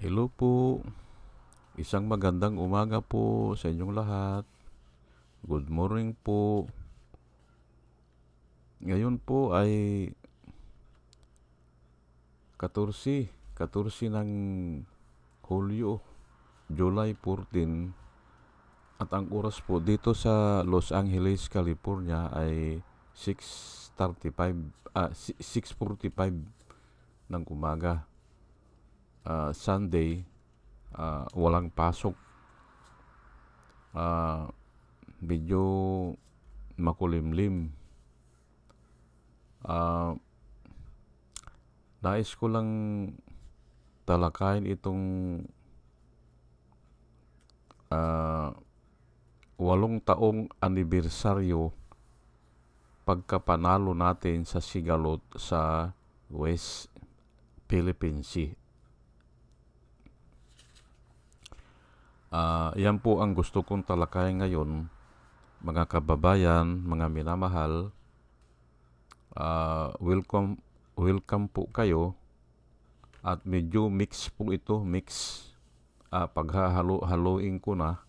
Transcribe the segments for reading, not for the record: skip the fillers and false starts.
Hello po, isang magandang umaga po sa inyong lahat. Good morning po. Ngayon po ay 14 ng Hulyo, July 14, at ang oras po dito sa Los Angeles, California ay 6:45 ng umaga. Sunday, walang pasok. Medyo makulimlim. Nais ko lang talakayin itong 8 taong anibersaryo pagkapanalo natin sa Sigalot sa West Philippine Sea. Yan po ang gusto kong talakayin ngayon, mga kababayan, mga minamahal. Welcome po kayo, at medyo mix po ito, paghahalo-haloin ko na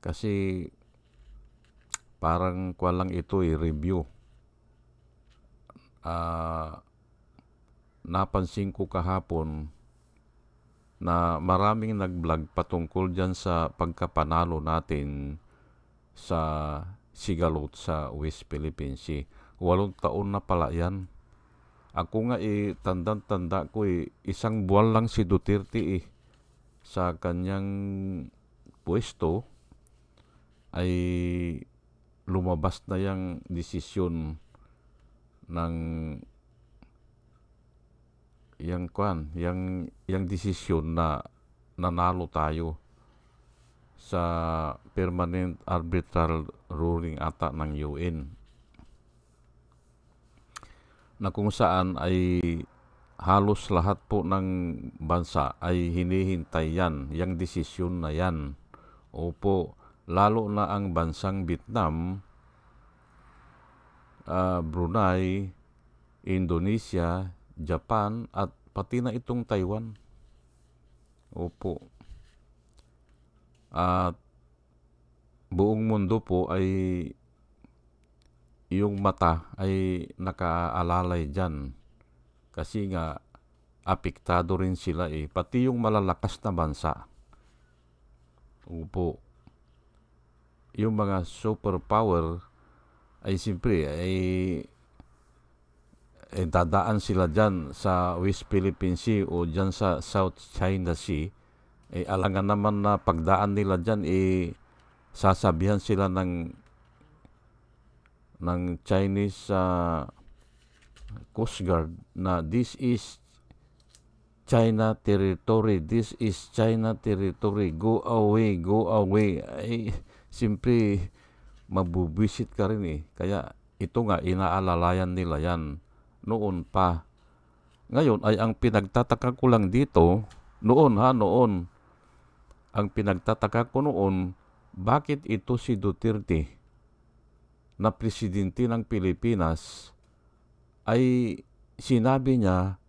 kasi parang lang ito review. Napansin ko kahapon na maraming nag-vlog patungkol dyan sa pagkapanalo natin sa Sigalot sa West Philippine Sea. 8 taon na pala yan. Ako nga tanda ko 1 buwan lang si Duterte sa kanyang pwesto ay lumabas na yung desisyon ng yung desisyon na nanalo tayo sa permanent arbitral ruling ata ng UN, na kung saan ay halos lahat po ng bansa ay hinihintay yung desisyon na yan. Opo, lalo na ang bansang Vietnam, Brunei, Indonesia, Japan, at pati na itong Taiwan. Opo. At buong mundo po ay yung mata ay nakaalalay dyan. Kasi nga, apektado rin sila pati yung malalakas na bansa. Opo. Yung mga superpower ay siyempre dadaan sila dyan sa West Philippine Sea o dyan sa South China Sea. Alangan naman na pagdaan nila dyan, sasabihan sila ng Chinese Coast Guard na this is China territory, this is China territory, go away. Siyempre mabubwisit ka rin Kaya ito nga, inaalalayan nila yan noon pa. Ngayon ay ang pinagtataka ko lang dito, noon, ang pinagtataka ko noon, bakit ito si Duterte na presidente ng Pilipinas ay sinabi niya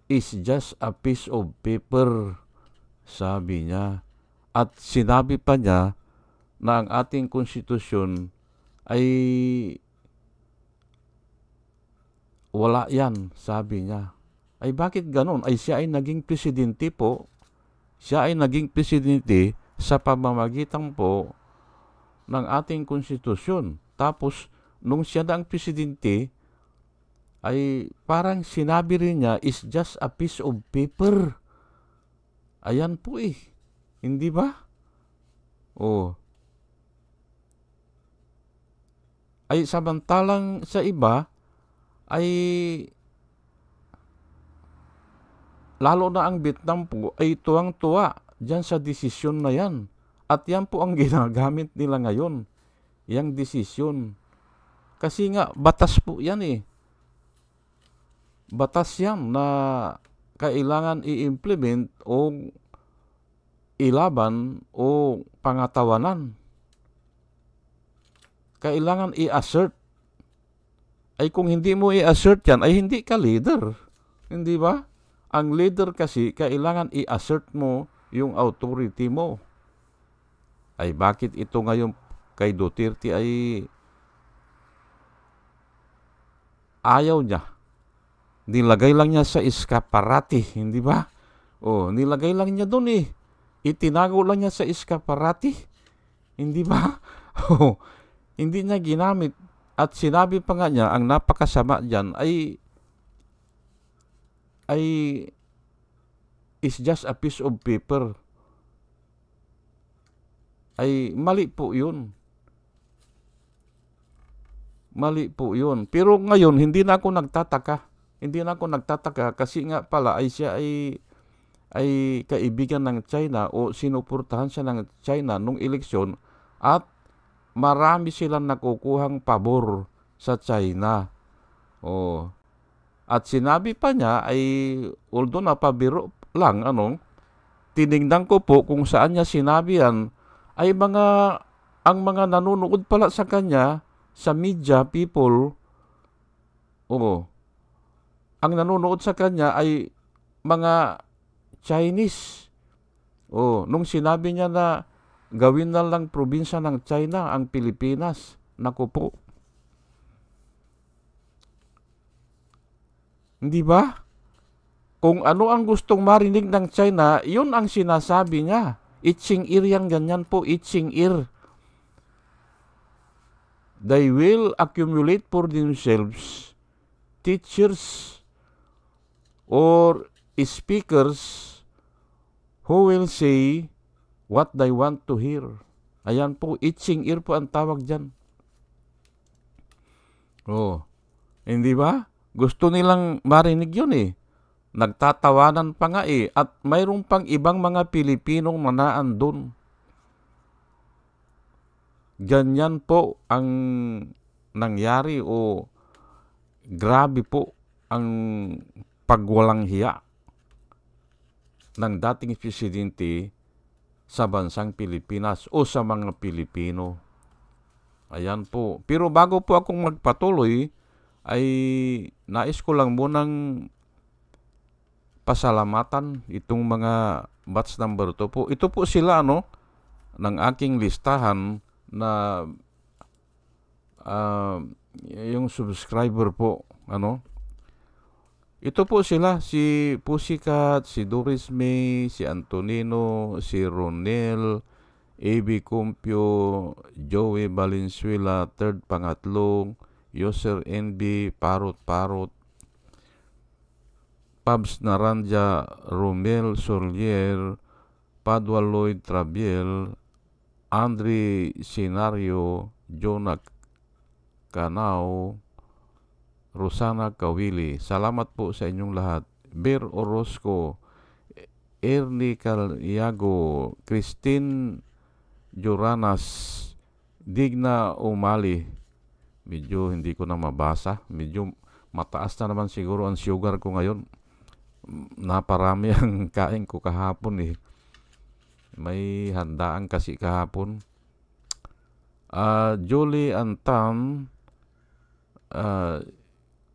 is just a piece of paper, sabi niya. At sinabi pa niya na ang ating konstitusyon ay wala yan, sabi niya. Ay bakit ganon? Ay siya ay naging presidente po. Siya ay naging presidente sa pamamagitan po ng ating konstitusyon. Tapos, nung siya na ang presidente, ay parang sinabi rin niya, is just a piece of paper. Ayan po Hindi ba? Ay samantalang sa iba, ay lalo na ang Vietnam po ay tuwang-tuwa dyan sa desisyon na yan. At yan po ang ginagamit nila ngayon, yung desisyon. Kasi nga, batas po yan Batas yan na kailangan i-implement o ilaban o pangatawanan. Kailangan i-assert. Ay kung hindi mo i-assert yan, ay hindi ka leader. Hindi ba? Ang leader kasi, kailangan i-assert mo yung authority mo. Ay bakit ito ngayon kay Duterte ay ayaw niya? Nilagay lang niya sa eskaparate, hindi ba? Nilagay lang niya doon eh. Itinago lang niya sa eskaparate, hindi ba? Hindi niya ginamit. At sinabi pa nga niya, ang napakasama diyan ay is just a piece of paper. Ay mali po yun. Mali po yun. Pero ngayon, hindi na ako nagtataka. Hindi na ako nagtataka kasi nga pala ay siya ay kaibigan ng China o sinuportahan siya ng China nung eleksyon at marami silang nakukuhang pabor sa China. At sinabi pa niya ay although napabiro lang tinignan ko po kung saan niya sinabi yan ay ang mga nanonood pala sa kanya sa media people, ang nanonood sa kanya ay mga Chinese. Nung sinabi niya na gawin na lang probinsya ng China ang Pilipinas, naku po. Hindi ba? Kung ano ang gustong marinig ng China, yun ang sinasabi niya. Itching ear yan, ganyan po, itching ear. They will accumulate for themselves teachers or speakers who will say what they want to hear. Ayan po, itching ear po ang tawag dyan. Hindi ba? Gusto nilang marinig yun eh. Nagtatawanan pa nga eh. At mayroon pang ibang mga Pilipinong manaan doon. Ganyan po ang nangyari grabe po ang pagwalang hiya ng dating presidente sa bansang Pilipinas o sa mga Pilipino. Ayan po. Pero bago po akong magpatuloy, ay nais ko lang munang pasalamatan itong mga batch number 2 po. Ito po sila ng aking listahan na yung subscriber po. Ito po sila, si Pussycat, si Doris May, si Antonino, si Ronel, A.B. Cumpio, Joey Valenzuela, third pangatlong, User NB, Parot, Pabs Naranja, Romel Solier, Padua Lloyd Trabiel, Andre Sinario, Jonah Canao, Rosana Kawili. Salamat po sa inyong lahat. Ber Orozco, Ernie Caliago, Christine Joranas, Digna Umali. Medyo hindi ko na mabasa. Medyo mataas na naman siguro ang sugar ko ngayon. Naparami ang kain ko kahapon eh. May handaan kasi kahapon. Julie Antam,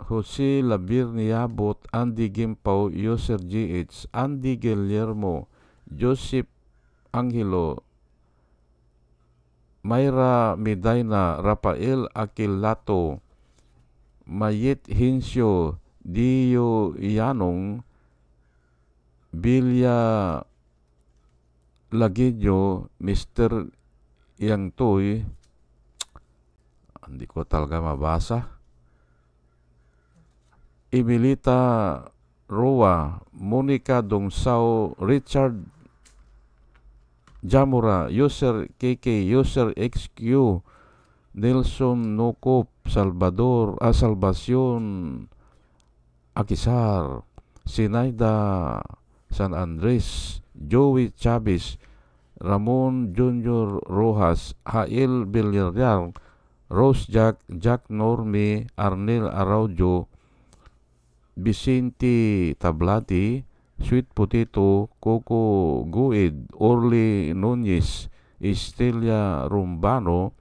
Jose Labir Niabot, Andy Gimpaw, User GH, Andy Guillermo, Joseph Angelo, Mayra Medina, Rafael Aquilato, Mayet Hinsyo, Dio Yanong, Bilya Lagidyo, Mr. Yang Toy, hindi ko talaga mabasa. Emilita Roa, Monica Dongsao, Richard Jamura, User KK, User XQ, Nelson Nocop, Salvacion Akisar, Sinaida San Andres, Joey Chavez, Ramon Junior Rojas, Hail Villarreal, Rose Jack Norme, Arnel Araujo, Vicente Tablati, Sweet Potato, Coco Guid, Orly Nunez, Estelia Rumbano,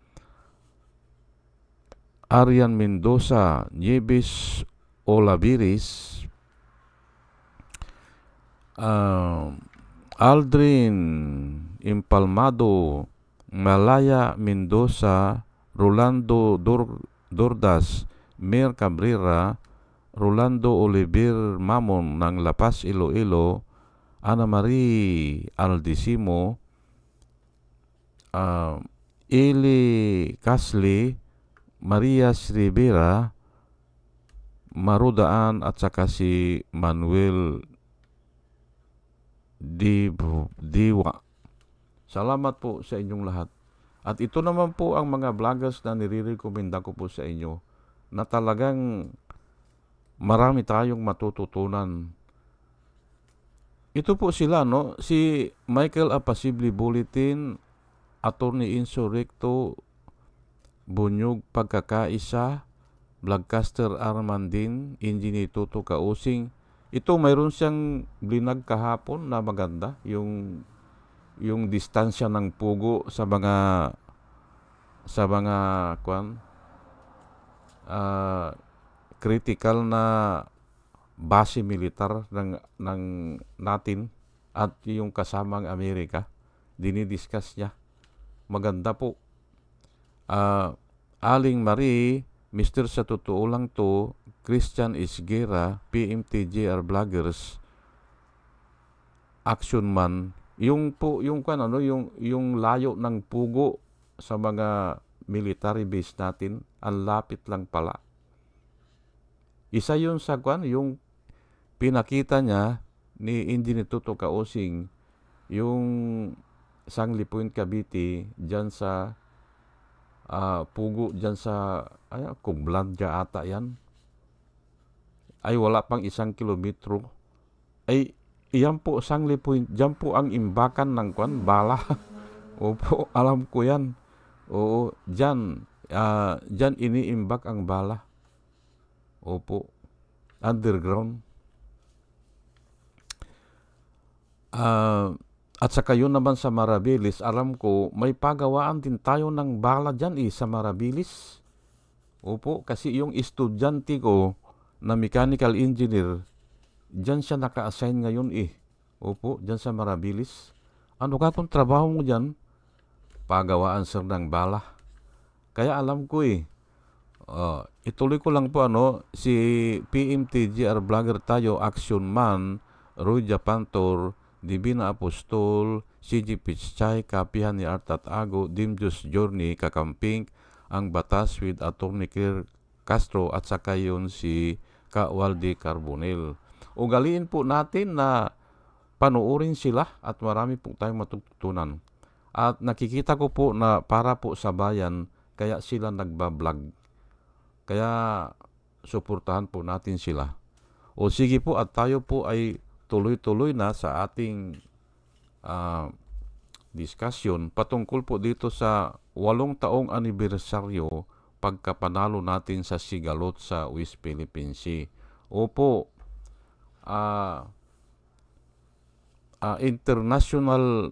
Arian Mendoza, Nieves Olaviris, ah, Aldrin Impalmado, Malaya Mendoza, Rolando Dordas, Mir Cabrera, Rolando Oliver Mamon ng La Paz, Iloilo, Ana Marie Aldisimo, Eli Casli, Maria Rivera, Marudaan at saka si Manuel Diwa. Salamat po sa inyong lahat. At ito naman po ang mga vloggers na nire-recommenda ko po sa inyo na talagang marami tayong matututunan. Ito po sila, no? Si Michael Apasible Bulletin, Attorney Insurrecto, Bunyog Pagkakaisa, Vlogcaster Armandin, Engineer Tuto Kausing. Ito mayroon siyang blinag kahapon na maganda, yung distansya ng pugo sa mga critical na base militar ng natin at yung kasamang Amerika. Dinidiscuss niya. Maganda po. Aling Marie, Mr. Sa Totoo Lang To, Christian Isguera, PMTJR Vloggers, Action Man, yung layo ng pugo sa mga military base natin, ang lapit lang pala. Isa yun sa yung pinakita niya ni Engineer Tuto Kausing, yung Sangli Point Cavite, dyan sa pugo, dyan sa Kublandya ata yan. Ay wala pang 1 kilometro. Ay iyan po Sangli Point, dyan po ang imbakan ng bala. Opo, alam ko yan. Oo, dyan iniimbak ang bala. Opo, underground. At saka yun naman sa Marabilis, alam ko, may pagawaan din tayo ng bala dyan sa Marabilis. Opo, kasi yung estudyante ko na mechanical engineer, dyan siya naka-assign ngayon Opo, dyan sa Marabilis. Ano ka kung trabaho mo dyan? Pagawaan sir ng bala. Kaya alam ko ituloy ko lang po si PMTGR Vlogger tayo, Action Man, Roy Japantor, Divina Apostol, CG Picchay, Kapihan ni Artat Ago, Dimjus Journey, Kakamping, ang Batas with Attorney Claire Castro at saka yun si Kawaldi Carbonel. Ugaliin po natin na panuorin sila at marami po tayong matututunan. At nakikita ko po na para po sa bayan, kaya sila nagbablog. Kaya suportahan po natin sila. O sige po, at tayo po ay tuloy-tuloy na sa ating discussion patungkol po dito sa 8 taong anibersaryo pagkapanalo natin sa Sigalot sa West Philippine Sea. Opo, international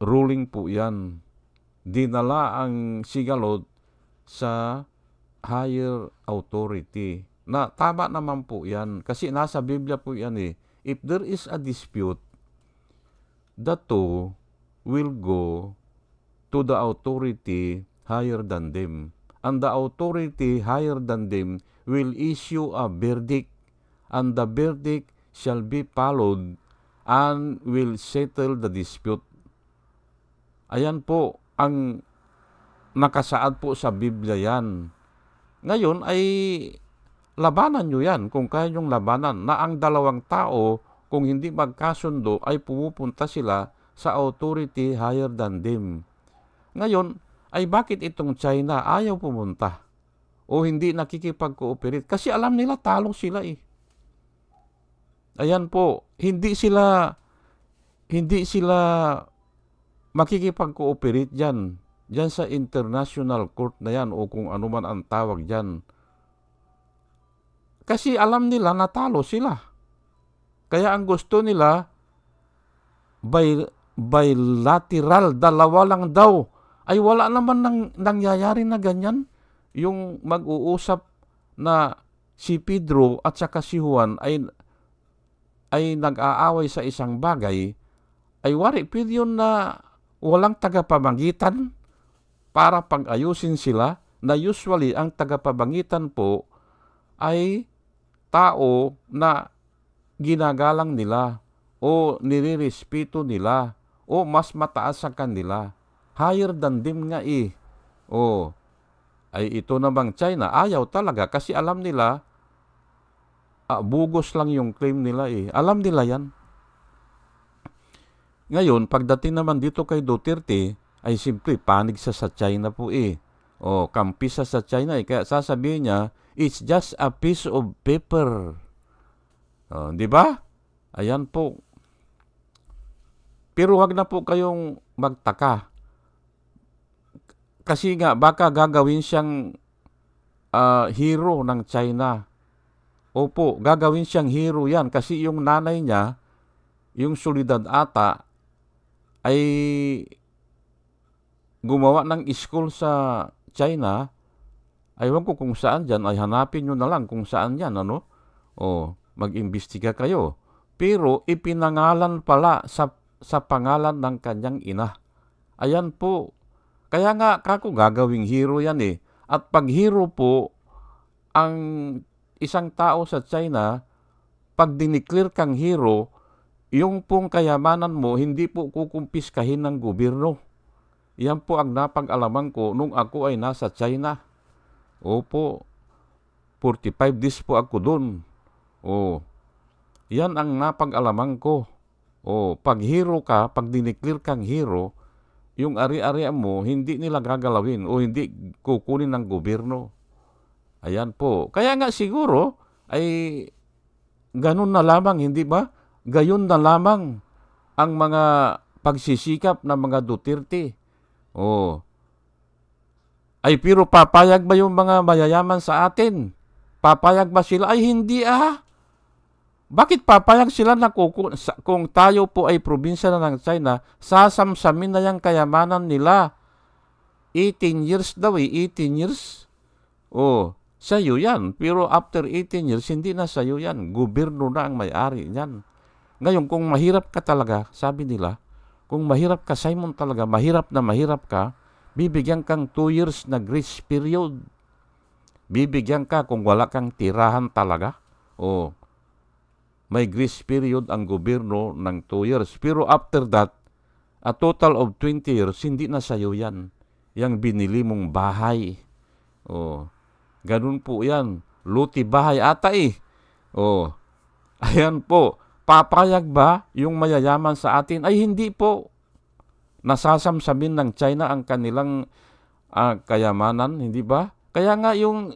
ruling po yan. Dinala ang Sigalot sa higher authority. Na tama naman po yan. Kasi nasa Biblia po yan If there is a dispute, the two will go to the authority higher than them. And the authority higher than them will issue a verdict. And the verdict shall be followed and will settle the dispute. Ayan po ang nakasaad po sa Biblia yan. Ngayon ay labanan nyo yan kung kaya nyong labanan na ang dalawang tao kung hindi magkasundo ay pumupunta sila sa authority higher than them. Ngayon ay bakit itong China ayaw pumunta o hindi nakikipag-cooperate? Kasi alam nila talo sila Ayan po, hindi sila makikipag-cooperate dyan sa international court na yan o kung ano man ang tawag dyan. Kasi alam nila natalo sila. Kaya ang gusto nila, bilateral, dalawa lang daw. Ay wala naman nangyayari na ganyan. Yung mag-uusap na si Pedro at saka si Juan ay ay nag-aaway sa isang bagay, ay wari pwede yun na walang tagapamagitan para pag-ayusin sila, na usually ang tagapamagitan po ay tao na ginagalang nila o nirirespeto nila o mas mataas sa kanila. Higher than them nga eh. O, ay ito namang China, ayaw talaga kasi alam nila, bugos lang yung claim nila eh. Alam nila yan. Ngayon, pagdating naman dito kay Duterte, ay simple, panig sa China po eh. O, kampi sa China eh. Kaya sasabihin niya, it's just a piece of paper. O, di ba? Ayan po. Pero wag na po kayong magtaka. Kasi nga, baka gagawin siyang hero ng China. Opo, gagawin siyang hero yan. Kasi yung nanay niya, yung Soledad ata, ay gumawa ng school sa China. Aywan ko kung saan dyan, ay hanapin nyo na lang kung saan yan, ano? O, mag-imbestiga kayo. Pero ipinangalan pala sa pangalan ng kanyang ina. Ayan po. Kaya nga kako gagawing hero yan eh. At pag hero po, ang isang tao sa China, pag dineclare kang hero, yung pong kayamanan mo, hindi po kukumpiskahin ng gobyerno. Yan po ang napag-alaman ko nung ako ay nasa China. Opo, 45 days po ako dun. O, yan ang napag-alaman ko. O, pag hero ka, pag dineclare kang hero, yung ari-ari mo, hindi nila gagalawin o hindi kukunin ng gobyerno. Ayan po. Kaya nga siguro, ay ganun na lamang, hindi ba? Gayon na lamang ang mga pagsisikap ng mga Duterte. O, ay pero papayag ba yung mga mayayaman sa atin? Papayag ba sila? Ay hindi ah. Bakit papayag sila na kung tayo po ay probinsya na ng China, sasamsamin na yung kayamanan nila? 18 years daw eh, 18 years? Oh, sa'yo yan. Pero after 18 years, hindi na sa'yo yan. Gobyerno na ang may-ari niyan. Ngayon, kung mahirap ka talaga, sabi nila, kung mahirap ka, Simon talaga, mahirap ka, bibigyan kang 2 years na grace period. Bibigyan ka kung wala kang tirahan talaga. Oh, may grace period ang gobyerno ng 2 years. Pero after that, a total of 20 years, hindi na sa'yo yan. Yang binili mong bahay. Oh, ganun po yan. Luti bahay ata eh. Oh, ayan po. Papayag ba yung mayayaman sa atin? Ay hindi po. Nasasamsamin ng China ang kanilang kayamanan, hindi ba? Kaya nga yung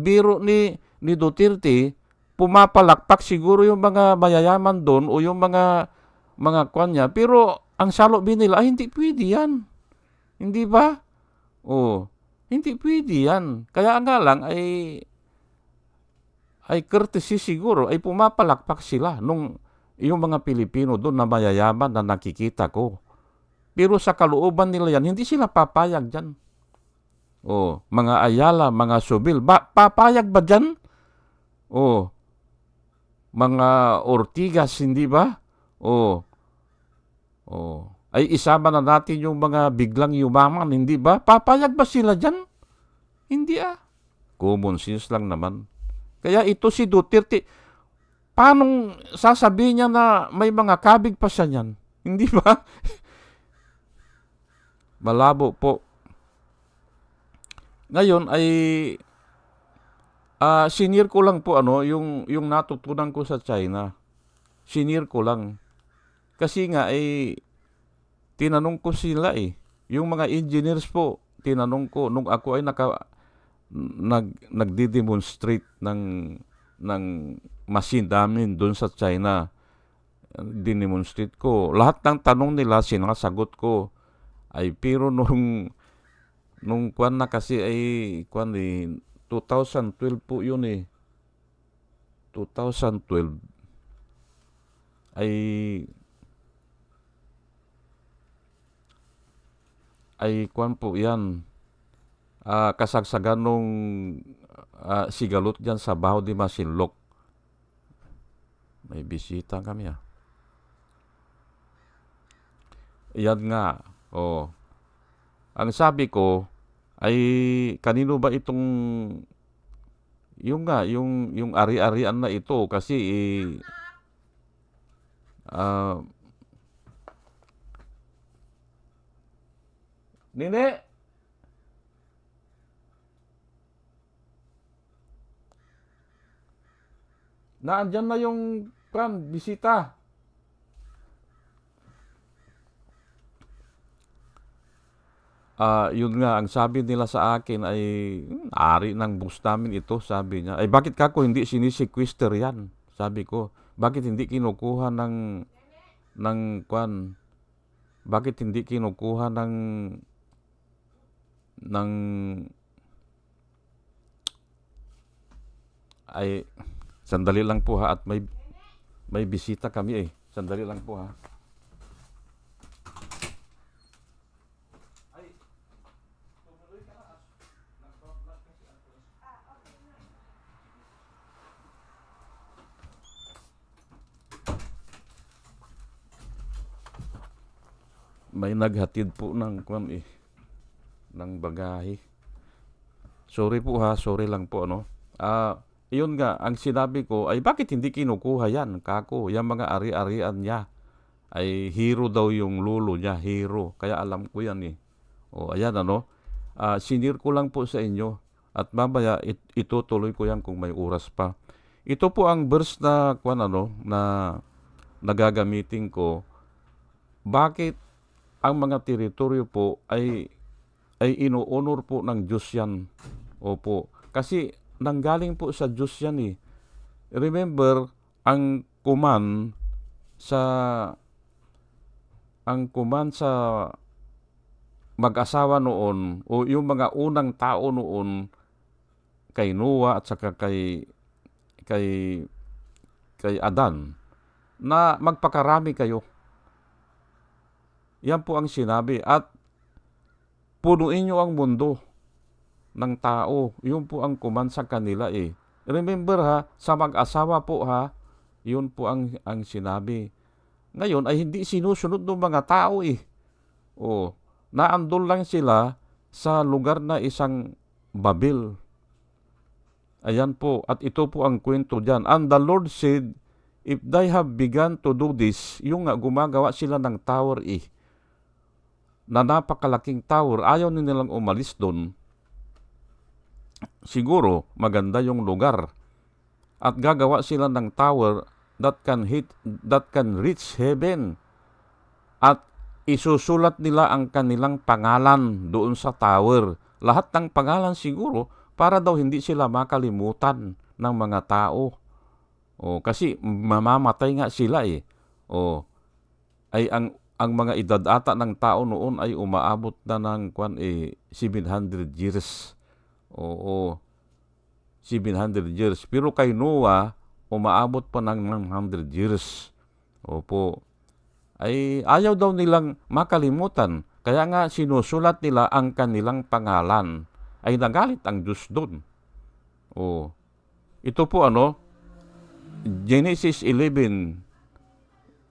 biro ni Duterte, pumapalakpak siguro yung mga mayayaman doon o yung mga kwan niya. Pero ang salubin nila, ay hindi pwede yan. Hindi ba? Oh, hindi pwede yan. Kaya nga lang ay courtesy siguro, ay pumapalakpak sila nung yung mga Pilipino doon na mayayaman na nakikita ko. Pero sa kalooban nila yan, hindi sila papayag dyan. Oh, mga Ayala, mga Subil, papayag ba dyan? Oh, mga Ortigas, hindi ba? Oh, ay isama na natin yung mga biglang yumaman, hindi ba? Papayag ba sila dyan? Hindi ah. Common sense lang naman. Kaya ito si Duterte, paano sasabihin niya na may mga kabig pa siya niyan? Hindi ba? Malabo po. Ngayon ay sinir ko lang po yung natutunan ko sa China. Sinir ko lang. Kasi nga tinanong ko sila eh. Yung mga engineers po, tinanong ko nung ako ay nagdi-demonstrate ng machine namin doon sa China. Dinemonstrate ko. Lahat ng tanong nila sinasagot ko. Ay pero nung kwan na kasi ay kwan 2012 po yun eh. 2012 ay kwan po yan. Kasagsagan nung sigalot dyan sa Baho de Masinloc. May bisita kami ah. Yan nga. Oh. Ang sabi ko ay kanino ba itong yung ari-arian na ito kasi Nene, naandyan na yung bisita. Yun nga, ang sabi nila sa akin ay, ari ng bus namin ito, sabi niya. Ay, bakit kako hindi sinisequester yan? Sabi ko, bakit hindi kinukuha ng kwan? Bakit hindi kinukuha ng, ay, sandali lang po ha, at may bisita kami eh. Sandali lang po ha. May naghatid po ng kwan eh, ng bagahe. Sorry po ha, sorry lang po ano. Iyon nga, ang sinabi ko ay bakit hindi kinukuha yan, kako, yung mga ari-arian niya. Ay hero daw yung lolo niya, hero. Kaya alam ko yan eh. O ayan ano, sinir ko lang po sa inyo. At mamaya itutuloy ko yan kung may oras pa. Ito po ang verse na kwan ano, na nagagamitin ko. Bakit ang mga teritoryo po ay ino-honor po ng Diyos yan. Opo. Kasi nanggaling po sa Diyos yan eh. Remember, ang kuman sa mag-asawa noon o yung mga unang tao noon kay Noah at saka kay Adan na magpakarami kayo. Yan po ang sinabi. At punuin nyo ang mundo ng tao. Yun po ang kuman sa kanila eh. Remember ha, sa mag-asawa po ha, yun po ang sinabi. Ngayon ay hindi sinusunod ng mga tao eh. Naandun lang sila sa lugar na isang Babel. Ayan po, at ito po ang kwento dyan. And the Lord said, if they have begun to do this, yung gumagawa sila ng tower eh, na napakalaking tower, ayaw nilang umalis doon. Siguro maganda yung lugar at gagawa sila ng tower that can reach heaven at isusulat nila ang kanilang pangalan doon sa tower. Lahat ng pangalan siguro para daw hindi sila makalimutan ng mga tao. Kasi mamamatay nga sila eh. Ay ang mga edad ata ng tao noon ay umaabot na ng 700 years. 700 years. Pero kay Noah, umaabot pa ng 900 years. Opo. Ay ayaw daw nilang makalimutan. Kaya nga sinusulat nila ang kanilang pangalan. Ay nagalit ang Diyos doon. Ito po Genesis 11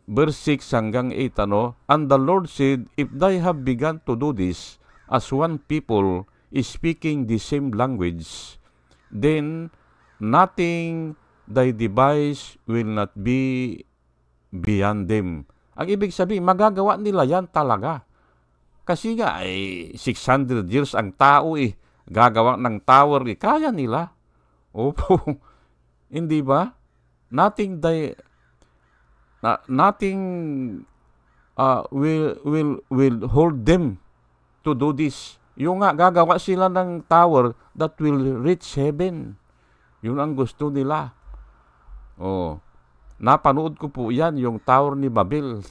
verse 6 hanggang 8 And the Lord said, if they have begun to do this as one people speaking the same language, then nothing they devise will not be beyond them. Ang ibig sabihin, magagawa nila yan talaga. Kasi nga, 600 years ang tao gagawa ng tower kaya nila. Opo. Hindi ba? Nothing will hold them to do this. Yung gagawa sila ng tower that will reach heaven. Yun ang gusto nila. Napanood ko po yan, yung tower ni Babel.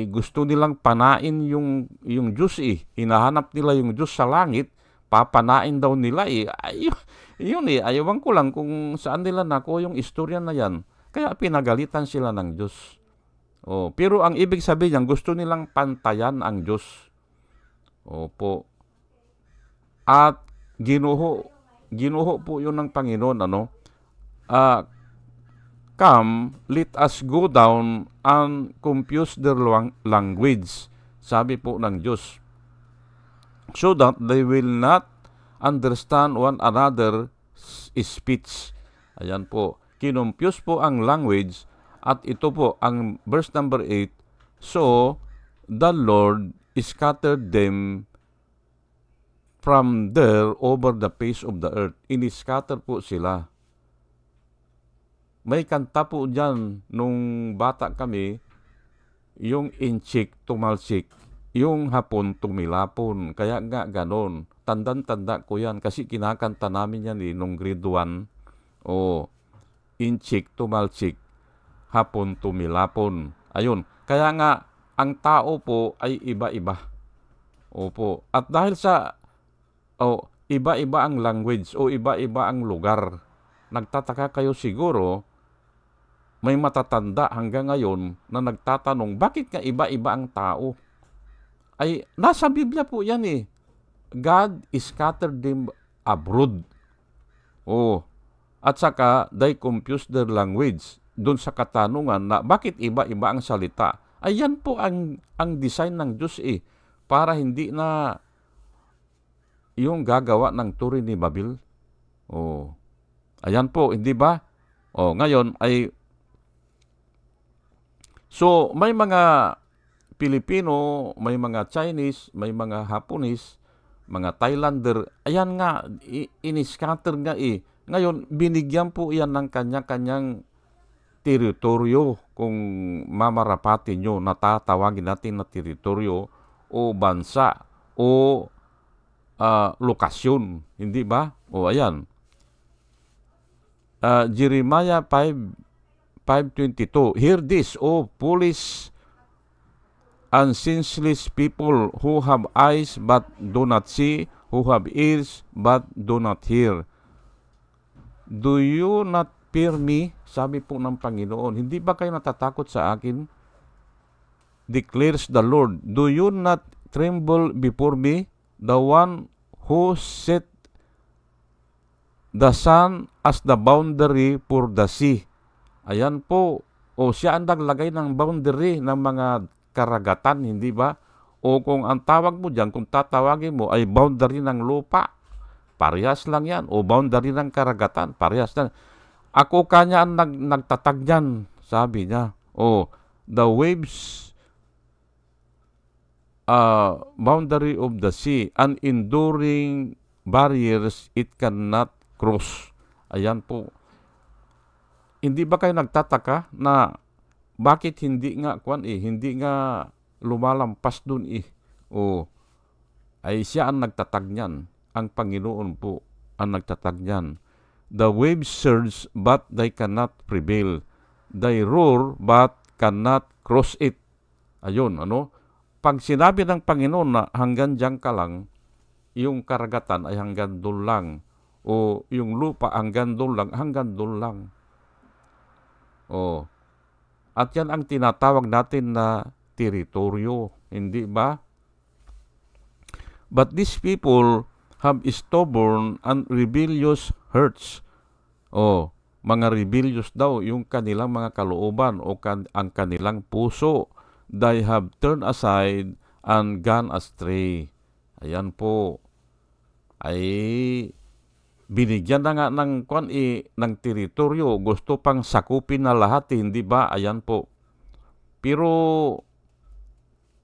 Gusto nilang panain yung Diyos Hinahanap nila yung Diyos sa langit, papanain daw nila Yun ayawan ko lang kung saan nila nako yung istorya na yan. Kaya pinagalitan sila ng Diyos. Pero ang ibig sabihin niyan, gusto nilang pantayan ang Diyos. Opo. At ginuho po yun ng Panginoon. come, let us go down and confuse their language, sabi po ng Diyos, so that they will not understand one another's speech. Ayan po, kinumpuse po ang language, at ito po ang verse number 8, so the Lord scattered them from there over the face of the earth. Ini-scatter po sila. May kanta po dyan nung bata kami, yung inchik tumalsik, yung hapon tumilapon. Kaya nga ganon. Tandang-tanda ko yan kasi kinakanta namin yan nung grade 1. O, inchik tumalsik, hapon tumilapon. Ayun. Kaya nga, ang tao po ay iba-iba. Opo. At dahil sa iba-iba ang language o iba-iba ang lugar, nagtataka kayo siguro, may matatanda hanggang ngayon na nagtatanong, bakit nga iba-iba ang tao? Ay, nasa Biblia po yan eh. God scattered them abroad. At saka, they confused their language. Doon sa katanungan na bakit iba-iba ang salita. Ay, yan po ang design ng Diyos eh. Para hindi na yung gagawa ng turi ni Babil. Ayan po, hindi ba? Ngayon ay so, may mga Pilipino, may mga Chinese, may mga Japanese, mga Thailander. Ayan nga, in-scatter nga eh. Ngayon, binigyan po yan ng kanya-kanyang teritoryo kung mamarapatin nyo, natatawagin natin na teritoryo o bansa o lokasyon. Hindi ba? Ayan. Jeremiah 5:22. Hear this, O foolish and senseless people who have eyes but do not see, who have ears but do not hear. Do you not fear me? Sabi po ng Panginoon, hindi ba kayo natatakot sa akin? Declares the Lord. Do you not tremble before me, the one who set the sun as the boundary for the sea? Ayan po, siya ang naglagay ng boundary ng mga karagatan, hindi ba? O kung ang tawag mo dyan, kung tatawagin mo ay boundary ng lupa, parehas lang yan. O boundary ng karagatan, parehas lang. Ako kanya ang nagtatag dyan, sabi niya. The waves, boundary of the sea, and enduring barriers it cannot cross. Ayan po. Hindi ba kayo nagtataka na bakit hindi nga hindi nga lumalampas dun ay siya ang nagtatag niyan. Ang Panginoon po ang nagtatag niyan. The waves surge but they cannot prevail. They roar but cannot cross it. Ayun, Pag sinabi ng Panginoon na hanggang diyan ka lang, yung karagatan ay hanggang doon lang. O yung lupa hanggang doon lang, hanggang doon lang. At yan ang tinatawag natin na teritoryo, hindi ba? But these people have stubborn and rebellious hearts. Mga rebellious daw yung kanilang mga kalooban o ang kanilang puso. They have turned aside and gone astray. Ayan po. Ay binigyan na nga ng ng teritoryo, gusto pang sakupin na lahat, hindi ba? Ayan po. Pero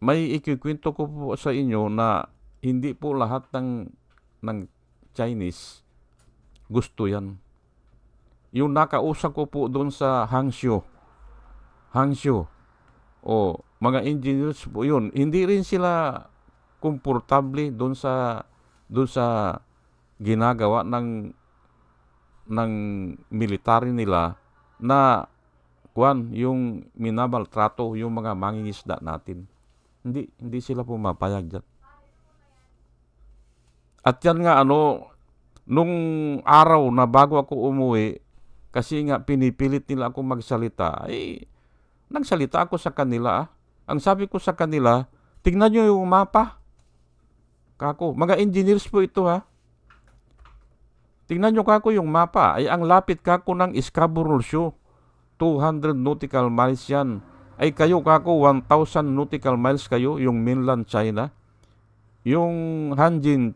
may ikikwento ko po sa inyo na hindi po lahat ng Chinese gusto yan. Yung nakausap ko po doon sa Hangzhou, mga engineers po yun, hindi rin sila komportable doon sa ginagawa ng military nila na yung minamaltrato yung mga mangingisda natin. Hindi sila pumapayag dyan. At yan nga nung araw na bago ako umuwi, kasi nga pinipilit nila ako magsalita, nagsalita ako sa kanila. Ang sabi ko sa kanila, tingnan nyo yung mapa. Mga engineers po ito Tingnan nyo yung mapa. Ay ang lapit ng Scarborough Shoal. 200 nautical miles yan. Ay kayo kako, 1,000 nautical miles kayo, yung mainland China. Yung Hanjin.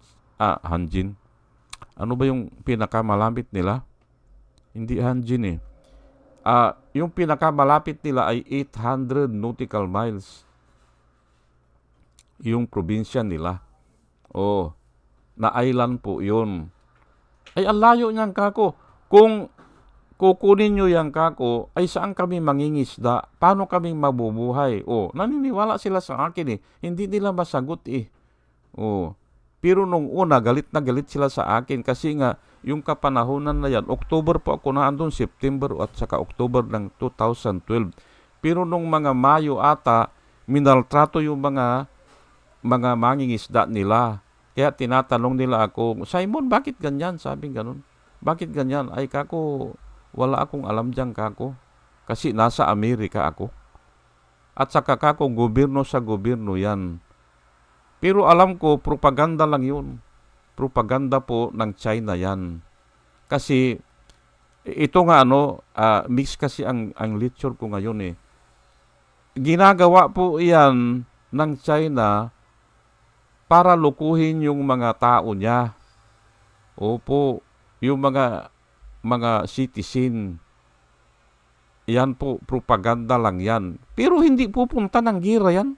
Ano ba yung pinakamalapit nila? Hindi Hanjin eh. Yung pinakamalapit nila ay 800 nautical miles. Yung probinsya nila. Na island po yun. Ay, ang layo niyan kako. Kung kukunin nyo yan kako, ay saan kami mangingisda? Paano kami mabubuhay? Naniniwala sila sa akin eh. Hindi nila masagot eh. Pero nung una, galit na galit sila sa akin kasi nga, yung kapanahonan na yan, October po ako na andun, September at saka October ng 2012. Pero nung mga Mayo ata, minaltrato yung mga mangingisda nila. Kaya tinatanong nila ako, Simon, bakit ganyan? Sabi ganun. Bakit ganyan? Ay kako, wala akong alam dyan kako. Kasi nasa Amerika ako. At saka kako, gobyerno sa gobyerno yan. Pero alam ko, propaganda lang yun. Propaganda po ng China yan. Kasi, ito nga mix kasi ang lecture ko ngayon eh. Ginagawa po yan ng China para lukuhin yung mga tao niya. Opo, yung mga citizen. Yan po, propaganda lang yan. Pero hindi pupunta ng gira yan.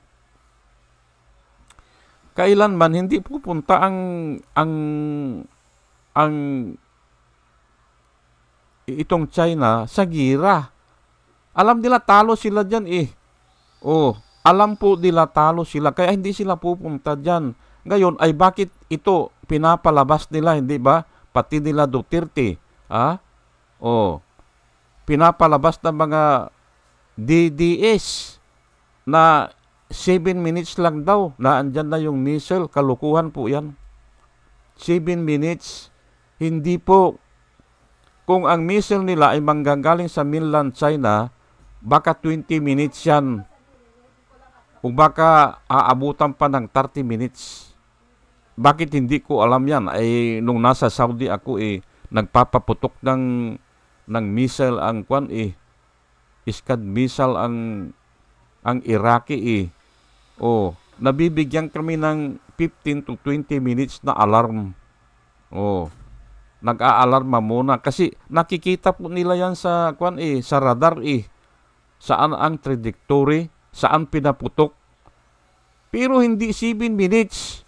Kailanman hindi pupunta ang itong China sa gira. Alam nila talo sila diyan eh. Alam po nila talo sila kaya hindi sila pupunta diyan. Ngayon ay bakit ito pinapalabas nila, hindi ba? Pati nila Duterte, pinapalabas ng mga DDS na 7 minutes lang daw na andyan na yung missile. Kalukuhan po yan. 7 minutes. Hindi po. Kung ang missile nila ay manggagaling sa mainland China, baka 20 minutes yan. Kung baka aabutan pa ng 30 minutes. Bakit hindi ko alam yan? Ay nung nasa Saudi ako nagpapaputok ng missile ang Scud missile ang Iraqi nabibigyan kami ng 15 to 20 minutes na alarm. Nag-aalarma muna kasi nakikita po nila yan sa sa radar saan ang trajectory, saan pinaputok. Pero hindi 7 minutes.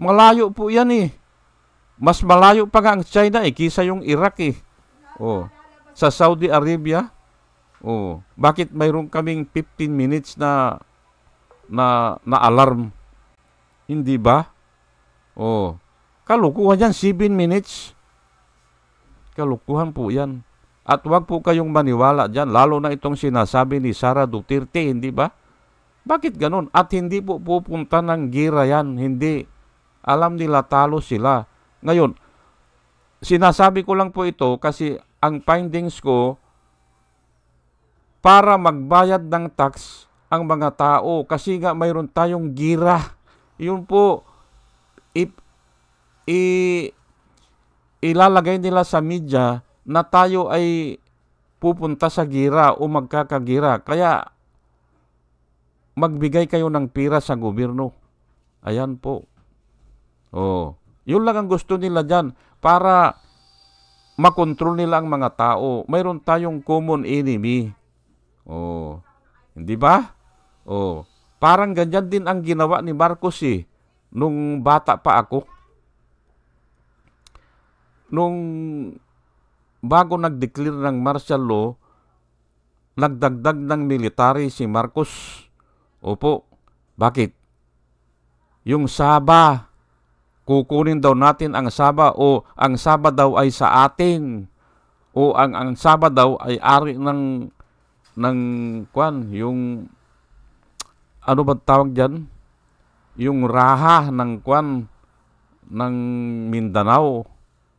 Malayo po yan Mas malayo pa nga ang China kisa yung Iraq Sa Saudi Arabia, bakit mayroon kaming 15 minutes na alarm? Hindi ba? Kalukuhan yan, 7 minutes. Kalukuhan po yan. At wag po kayong maniwala dyan, lalo na itong sinasabi ni Sara Duterte, hindi ba? Bakit ganun? At hindi po pupunta ng gira yan, hindi. Alam nila talo sila. Ngayon, sinasabi ko lang po ito kasi ang findings ko, para magbayad ng tax ang mga tao kasi nga mayroon tayong gira. Yun po, ilalagay nila sa media na tayo ay pupunta sa gira o magkakagira. Kaya magbigay kayo ng pira sa gobyerno. Ayan po. Yun lang ang gusto nila dyan para makontrol nila ang mga tao. Mayroon tayong common enemy. Hindi ba? Parang ganyan din ang ginawa ni Marcos nung bata pa ako. Nung bago nag-declare ng martial law, nagdagdag ng military si Marcos. Opo. Bakit? Yung Sabah, kukunin daw natin ang Sabah o ang Sabah daw ay sa atin. O ang Sabah daw ay ari ng yung ano ba tawag diyan? Yung raha ng ng Mindanao.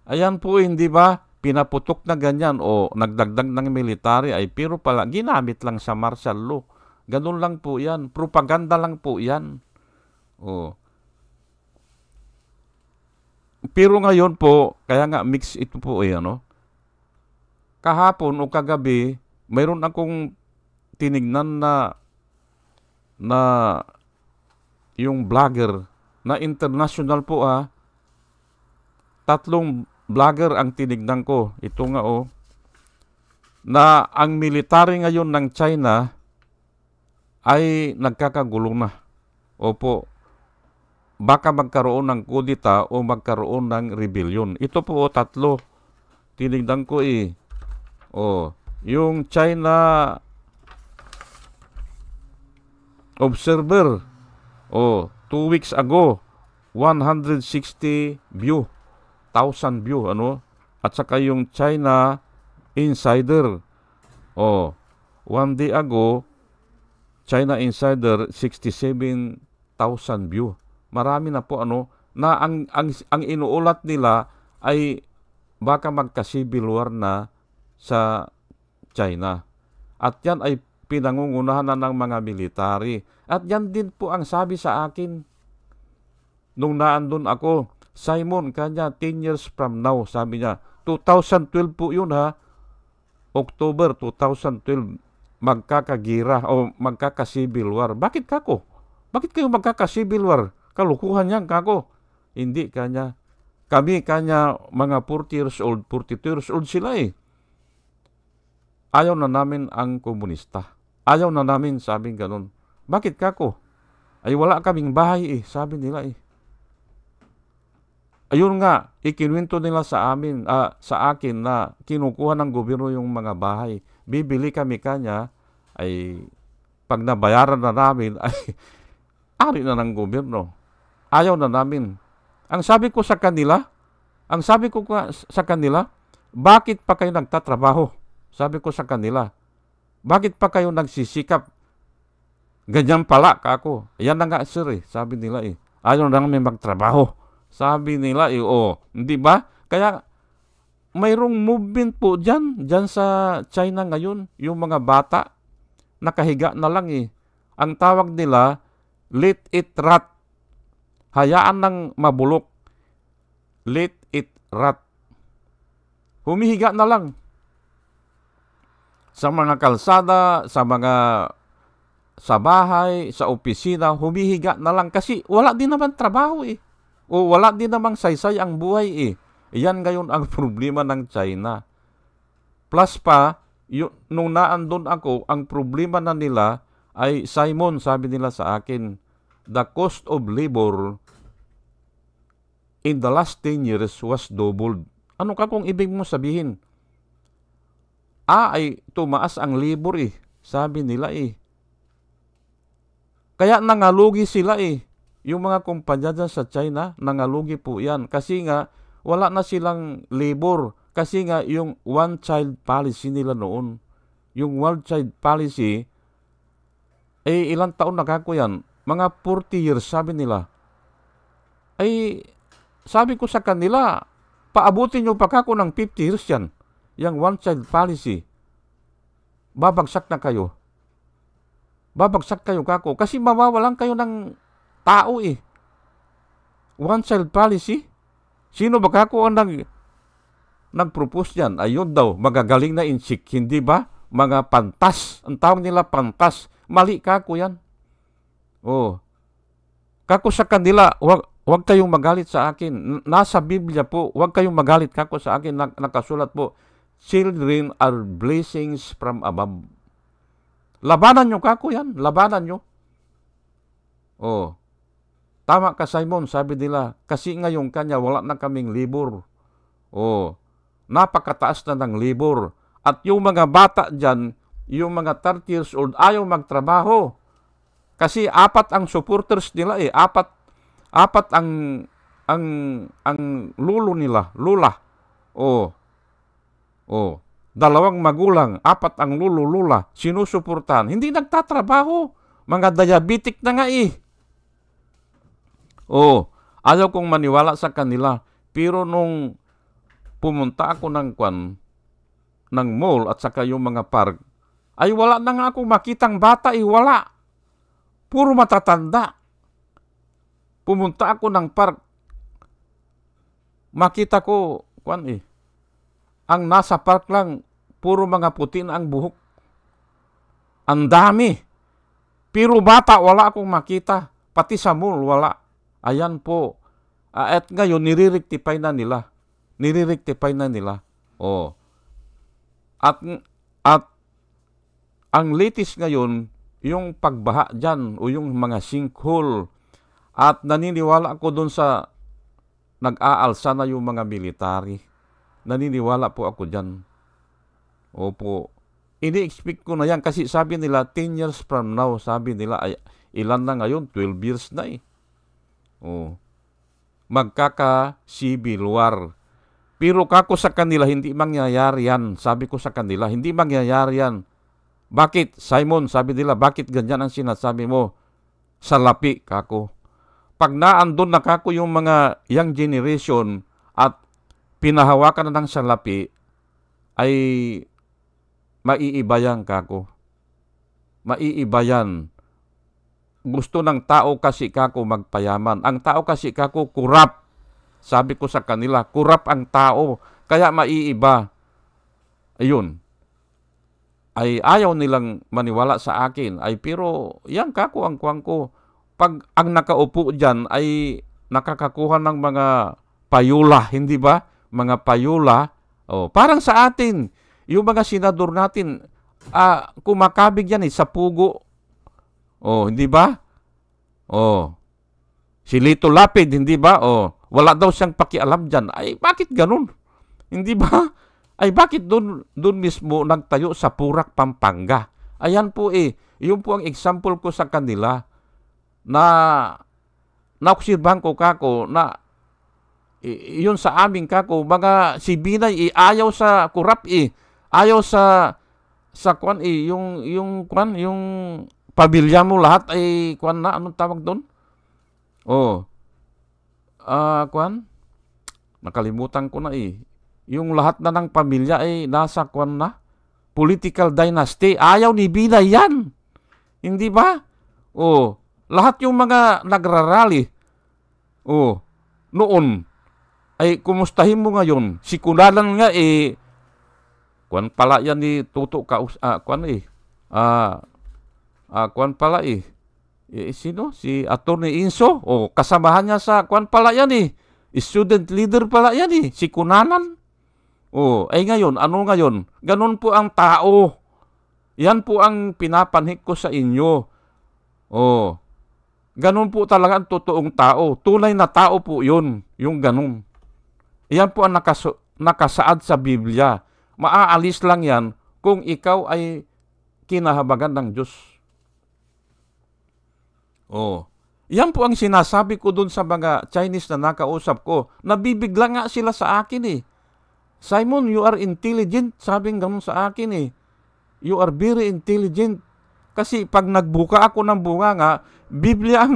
Ayan po, hindi ba? Pinaputok na ganyan o nagdagdag ng military ay pero pala ginamit lang sa martial law. Ganun lang po yan. Propaganda lang po yan. Pero ngayon po, kaya nga mix ito po kahapon o kagabi, mayroon akong tinignan na yung vlogger na international po 3 vlogger ang tinignan ko. Ito nga na ang military ngayon ng China ay nagkakagulo na. Opo, baka magkaroon ng kudita o magkaroon ng rebellion. Ito po 3. Tinignan ko yung China Observer 2 weeks ago 160 view, 1,000 view at saka yung China Insider 1 day ago China Insider 67,000 view. Marami na po na ang inuulat nila ay baka magka-civil war na sa China. At yan ay pinangungunahan na ng mga military. At yan din po ang sabi sa akin nung naandun ako. Simon, kanya 10 years from now, sabi niya. 2012 po yun October 2012, magkakagira o magkaka-civil war. Bakit kako? Bakit kayo magkaka-civil war? Kalukuhan yan kako. Hindi kanya. Kami kanya mga 40 years old, 42 years old sila Ayaw na namin ang komunista. Ayaw na namin, sabing ganun. Bakit kako? Ay wala kaming bahay sabi nila Ayun nga, ikinuwento nila sa akin na kinukuha ng gobyerno yung mga bahay. Bibili kami kanya, ay pag nabayaran na namin, ay ari na ng gobyerno. Ayaw na namin. Ang sabi ko sa kanila, bakit pa kayo nagtatrabaho? Sabi ko sa kanila, bakit pa kayo nagsisikap? Ganyan pala kako. Yan na nga sir sabi nila Ayaw na namin magtrabaho. Sabi nila hindi ba? Kaya mayroong movement po dyan sa China ngayon, yung mga bata, nakahiga na lang Ang tawag nila, let it rot. Hayaan ng mabulok. Let it rot. Humihiga na lang. Sa mga kalsada, sa bahay, sa opisina, humihiga na lang kasi wala din naman trabaho O wala din namang saysay ang buhay Yan ngayon ang problema ng China. Plus pa, nung naandun ako, ang problema na nila ay, Simon, sabi nila sa akin, the cost of labor in the last 10 years was doubled. Ano ka kung ibig mo sabihin? Ay tumaas ang labor sabi nila Kaya nangalugi sila Yung mga kumpanya dyan sa China, nangalugi po yan. Kasi nga, wala na silang labor. Kasi nga, yung one-child policy nila noon. Yung one-child policy, ilang taon na kako yan? Mga 40 years, sabi nila. Sabi ko sa kanila, paabutin nyo pa kako ng 50 years yan. Yung one-child policy. Babagsak na kayo. Babagsak kayo kako. Kasi mawawalan kayo ng tao One-child policy? Sino ba kako ang nag-propose yan? Ayun daw, magagaling na insik. Hindi ba? Mga pantas. Ang tawag nila pantas. Mali kako yan. Kako sa kanila, wag kayong magalit sa akin. Nasa Biblia po, wag kayong magalit kako sa akin. Nakasulat po, children are blessings from above. Labanan nyo kako yan. Labanan nyo. Tama ka Simon, sabi nila. Kasi ngayon kanya, wala na kaming libur. Napakataas na ng libur. At yung mga bata dyan, yung mga 30 years old, ayaw magtrabaho. Kasi 4 ang supporters nila Apat ang lulo nila, lula. 2 magulang, 4 ang lula, sinusuportahan. Hindi nagtatrabaho. Mga diabetic na nga ayaw kong maniwala sa kanila. Pero nung pumunta ako ng mall at saka yung mga park, ay wala na nga akong makitang bata wala. Puro matatanda. Pumunta ako ng park, makita ko, ang nasa park lang, puro mga puti na ang buhok. Ang dami. Pero bata, wala akong makita. Pati sa mall, wala. Ayan po. At ngayon, nire-rectify na nila. Nire-rectify na nila. Oh. At ang latest ngayon, yung pagbaha dyan o yung mga sinkhole. At naniniwala ako doon sa nag-aalsa na yung mga military. Naniniwala po ako dyan. Opo. Ini-expect ko na yan kasi sabi nila 10 years from now, sabi nila ay ilan na ngayon? 12 years na eh. Oh. Magkaka-civil war. Pero kako sa kanila, hindi mangyayari yan. Sabi ko sa kanila, hindi mangyayari yan. Bakit? Simon, sabi nila, bakit ganyan ang sinasabi mo? Salapi, kako. Pag naandun na kako yung mga young generation at pinahawakan na ng salapi, ay maiibayan kako. Maiibayan. Gusto ng tao kasi kako magpayaman. Ang tao kasi kako kurap. Sabi ko sa kanila, kurap ang tao. Kaya maiiba. Ayun. Ay ayaw nilang maniwala sa akin. Ay pero yan kako ang kuwang ko. Pag ang nakaupo dyan ay nakakakuha ng mga payula. Hindi ba? Mga payula. Oh, parang sa atin. Yung mga senador natin, kumakabig yan sa pugo. Oh, hindi ba? Oh. Si Lito Lapid, hindi ba? Oh, wala daw siyang pakialam dyan. Ay, bakit ganun? Hindi ba? Ay, bakit doon mismo nagtayo sa Purak, Pampanga? Ayan po eh. Yun po ang example ko sa kanila na naobserbahan ko kako na yun sa aming kako, mga si Binay ayaw sa kurap ayaw sa kwan yung kwan, yung pamilya mo lahat ay kwan na, anong tawag doon? Oh. Kwan? Nakalimutan ko na yung lahat na ng pamilya ay nasa kwan na. Political dynasty. Ayaw ni Binay yan. Hindi ba? Oh. Lahat yung mga nagrarally. Oh. Noon. Ay, kumustahin mo ngayon? Si Kunalan nga kwan pala yan ni Tuto Kaus. Kwan kwan pala sino? Si Atty. Inso. O, kasamahan niya sa kwan pala yan student leader pala yan si Kunanan. O, ay ngayon, ano ngayon? Ganon po ang tao. Yan po ang pinapanhik ko sa inyo. O, ganon po talaga ang totoong tao. Tunay na tao po yun. Yung ganon. Yan po ang nakasaad sa Biblia. Maaalis lang yan kung ikaw ay kinahabagan ng Diyos. Oh. Yan po ang sinasabi ko dun sa mga Chinese na nakausap ko. Nabibigla nga sila sa akin Simon, you are intelligent. Sabing ganun sa akin You are very intelligent. Kasi pag nagbuka ako ng bunga nga, Biblia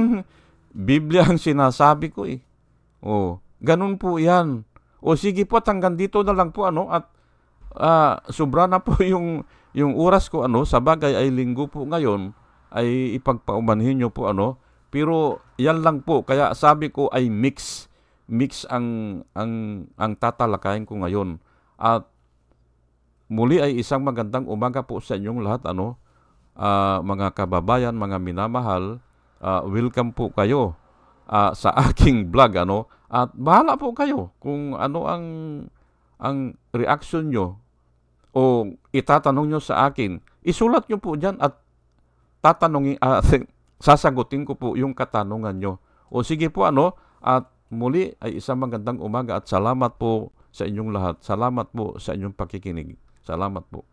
ang sinasabi ko Oh, ganun po yan. O sige po, hanggang dito na lang po at sobra na po yung oras ko sa bagay ay linggo po ngayon ay ipagpaumanhin nyo po pero yan lang po kaya sabi ko ay mix ang tatalakayin ko ngayon at muli ay isang magandang umaga po sa inyong lahat mga kababayan, mga minamahal, welcome po kayo sa aking vlog at bahala po kayo kung ano ang reaction nyo o itatanong nyo sa akin. Isulat nyo po dyan at sasagutin ko po yung katanungan nyo. O sige po at muli ay isang magandang umaga at salamat po sa inyong lahat. Salamat po sa inyong pakikinig. Salamat po.